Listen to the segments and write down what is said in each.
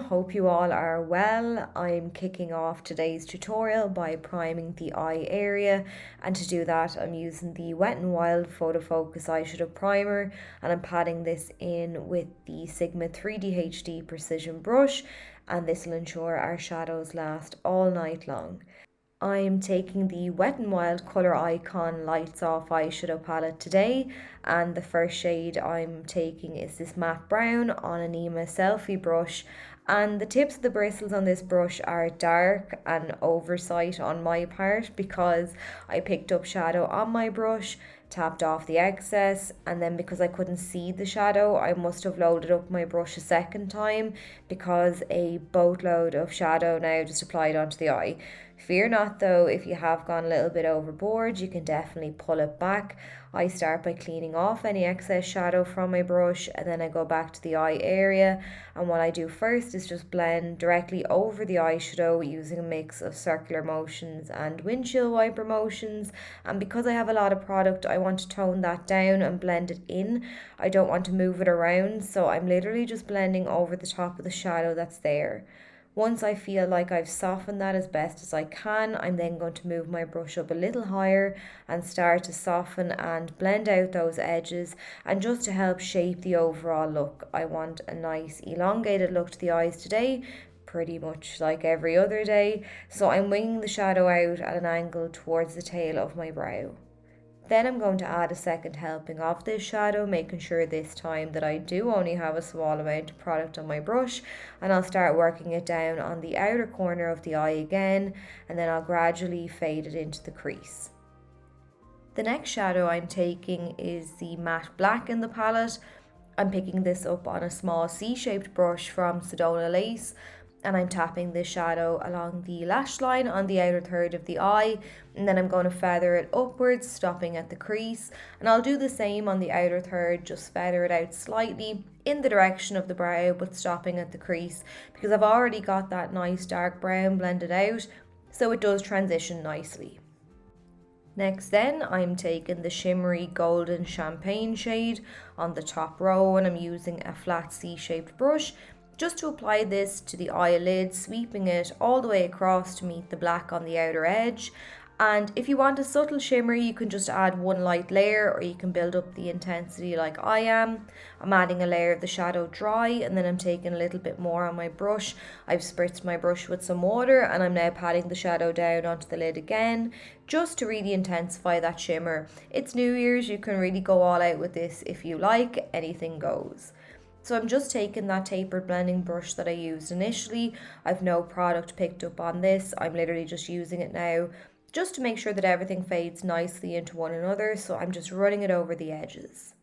hope you all are well. I'm kicking off today's tutorial by priming the eye area, and to do that I'm using the Wet n Wild Photo Focus Eyeshadow Primer, and I'm patting this in with the Sigma 3D HD Precision Brush, and this will ensure our shadows last all night long. I'm taking the Wet n Wild Colour Icon Lights Off eyeshadow palette today, and the first shade I'm taking is this matte brown on an Eimear Selfie brush, and the tips of the bristles on this brush are dark, an oversight on my part because I picked up shadow on my brush, tapped off the excess, and then because I couldn't see the shadow I must have loaded up my brush a second time because a boatload of shadow now just applied onto the eye. Fear not though, if you have gone a little bit overboard, you can definitely pull it back. I start by cleaning off any excess shadow from my brush, and then I go back to the eye area, and what I do first is just blend directly over the eyeshadow using a mix of circular motions and windshield wiper motions. And because I have a lot of product, I want to tone that down and blend it in. I don't want to move it around, so I'm literally just blending over the top of the shadow that's there. Once I feel like I've softened that as best as I can, I'm then going to move my brush up a little higher and start to soften and blend out those edges. And just to help shape the overall look, I want a nice elongated look to the eyes today, pretty much like every other day. So I'm winging the shadow out at an angle towards the tail of my brow. Then I'm going to add a second helping of this shadow, making sure this time that I do only have a small amount of product on my brush, and I'll start working it down on the outer corner of the eye again, and then I'll gradually fade it into the crease. The next shadow I'm taking is the matte black in the palette. I'm picking this up on a small C-shaped brush from Sedona Lace, and I'm tapping this shadow along the lash line on the outer third of the eye, and then I'm going to feather it upwards, stopping at the crease, and I'll do the same on the outer third, just feather it out slightly in the direction of the brow but stopping at the crease, because I've already got that nice dark brown blended out, so it does transition nicely. Next then, I'm taking the shimmery golden champagne shade on the top row, and I'm using a flat C-shaped brush just to apply this to the eyelid, sweeping it all the way across to meet the black on the outer edge. And if you want a subtle shimmer, you can just add one light layer, or you can build up the intensity like I am. I'm adding a layer of the shadow dry, and then I'm taking a little bit more on my brush. I've spritzed my brush with some water, and I'm now patting the shadow down onto the lid again, just to really intensify that shimmer. It's New Year's, you can really go all out with this if you like, anything goes. So I'm just taking that tapered blending brush that I used initially. I've no product picked up on this, I'm literally just using it now, just to make sure that everything fades nicely into one another, so I'm just running it over the edges.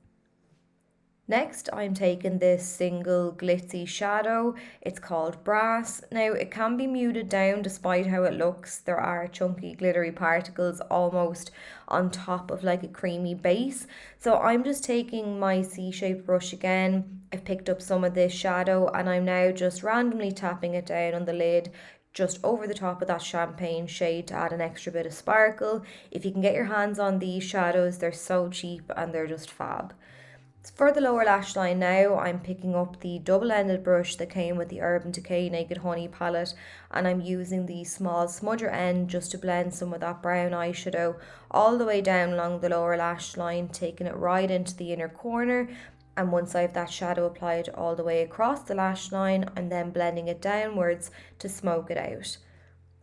Next, I'm taking this single glitzy shadow. It's called Brass. Now, it can be muted down despite how it looks. There are chunky glittery particles almost on top of like a creamy base. So I'm just taking my C-shaped brush again. I've picked up some of this shadow, and I'm now just randomly tapping it down on the lid, just over the top of that champagne shade to add an extra bit of sparkle. If you can get your hands on these shadows, they're so cheap and they're just fab. For the lower lash line now, I'm picking up the double-ended brush that came with the Urban Decay Naked Honey palette, and I'm using the small smudger end just to blend some of that brown eyeshadow all the way down along the lower lash line, taking it right into the inner corner. And once I have that shadow applied all the way across the lash line, I'm then blending it downwards to smoke it out.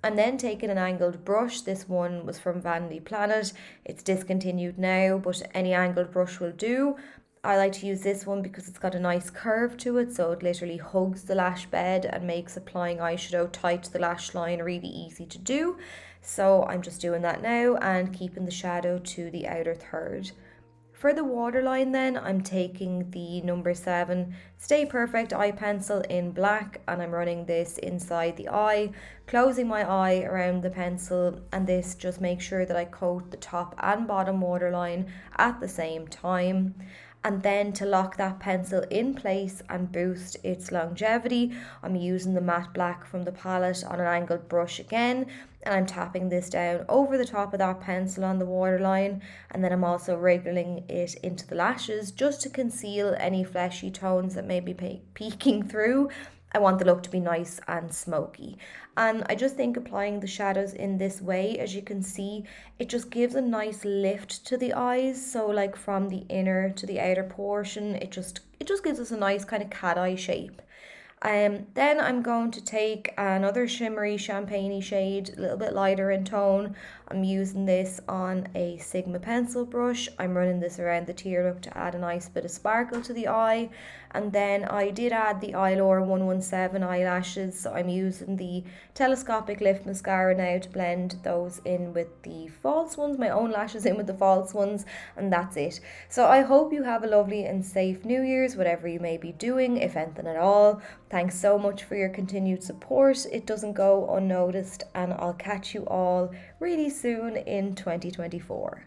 I'm then taking an angled brush. This one was from Vanity Planet. It's discontinued now, but any angled brush will do. I like to use this one because it's got a nice curve to it, so it literally hugs the lash bed and makes applying eyeshadow tight to the lash line really easy to do. So I'm just doing that now and keeping the shadow to the outer third. For the waterline then, I'm taking the number 7 Stay Perfect eye pencil in black, and I'm running this inside the eye, closing my eye around the pencil, and this just makes sure that I coat the top and bottom waterline at the same time. And then to lock that pencil in place and boost its longevity, I'm using the matte black from the palette on an angled brush again, and I'm tapping this down over the top of that pencil on the waterline, and then I'm also wriggling it into the lashes just to conceal any fleshy tones that may be peeking through. I want the look to be nice and smoky. And I just think applying the shadows in this way, as you can see, it just gives a nice lift to the eyes. So like from the inner to the outer portion, it just gives us a nice kind of cat eye shape. Then I'm going to take another shimmery champagne shade, a little bit lighter in tone. I'm using this on a Sigma pencil brush. I'm running this around the tear duct to add a nice bit of sparkle to the eye. And then I did add the Eyelure 117 eyelashes, so I'm using the telescopic lift mascara now to blend those in with the false ones, my own lashes in with the false ones, and that's it. So I hope you have a lovely and safe New Year's, whatever you may be doing, if anything at all. Thanks so much for your continued support. It doesn't go unnoticed, and I'll catch you all really soon in 2024.